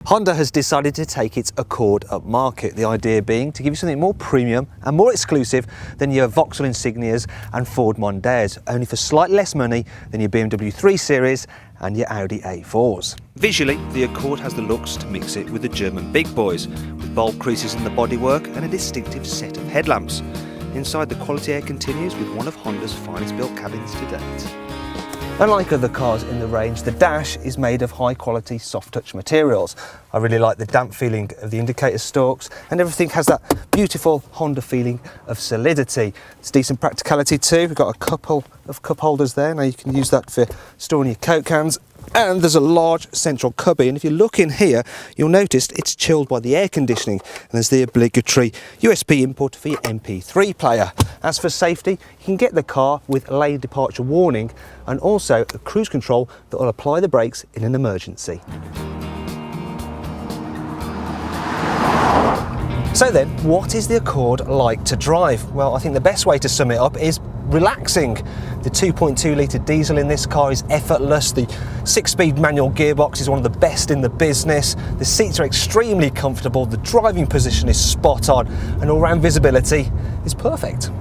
Honda has decided to take its Accord up market, the idea being to give you something more premium and more exclusive than your Vauxhall Insignias and Ford Mondeos, only for slightly less money than your BMW 3 Series and your Audi A4s. Visually, the Accord has the looks to mix it with the German big boys, with bold creases in the bodywork and a distinctive set of headlamps. Inside, the quality air continues with one of Honda's finest built cabins to date. Unlike other cars in the range, the dash is made of high quality soft touch materials. I really like the damp feeling of the indicator stalks, and everything has that beautiful Honda feeling of solidity. It's decent practicality too. We've got a couple of cup holders there. Now you can use that for storing your Coke cans. And there's a large central cubby, and if you look in here, you'll notice it's chilled by the air conditioning, and there's the obligatory USB input for your MP3 player. As for safety, you can get the car with lane departure warning and also a cruise control that will apply the brakes in an emergency. So then, what is the Accord like to drive? Well, I think the best way to sum it up is relaxing. The 2.2 litre diesel in this car is effortless. The 6-speed manual gearbox is one of the best in the business. The seats are extremely comfortable. The driving position is spot on, and all-round visibility is perfect.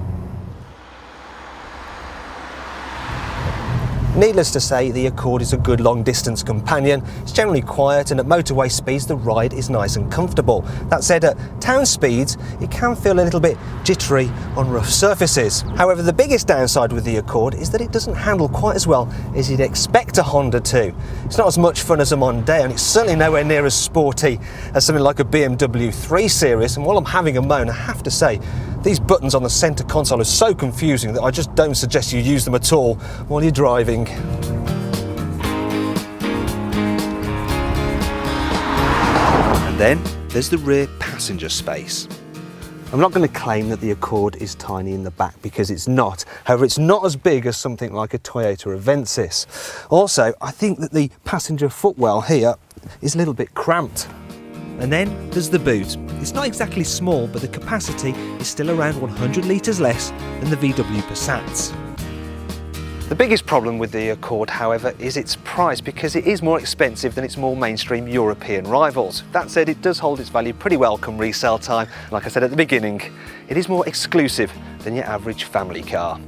Needless to say, the Accord is a good long-distance companion. It's generally quiet, and at motorway speeds the ride is nice and comfortable. That said, at town speeds it can feel a little bit jittery on rough surfaces. However, the biggest downside with the Accord is that it doesn't handle quite as well as you'd expect a Honda to. It's not as much fun as a Mondeo, and it's certainly nowhere near as sporty as something like a BMW 3 Series. And while I'm having a moan, I have to say, these buttons on the centre console are so confusing that I just don't suggest you use them at all while you're driving. And then there's the rear passenger space. I'm not going to claim that the Accord is tiny in the back, because it's not. However, it's not as big as something like a Toyota Avensis. Also, I think that the passenger footwell here is a little bit cramped. And then there's the boot. It's not exactly small, but the capacity is still around 100 litres less than the VW Passats. The biggest problem with the Accord, however, is its price, because it is more expensive than its more mainstream European rivals. That said, it does hold its value pretty well come resale time. Like I said at the beginning, it is more exclusive than your average family car.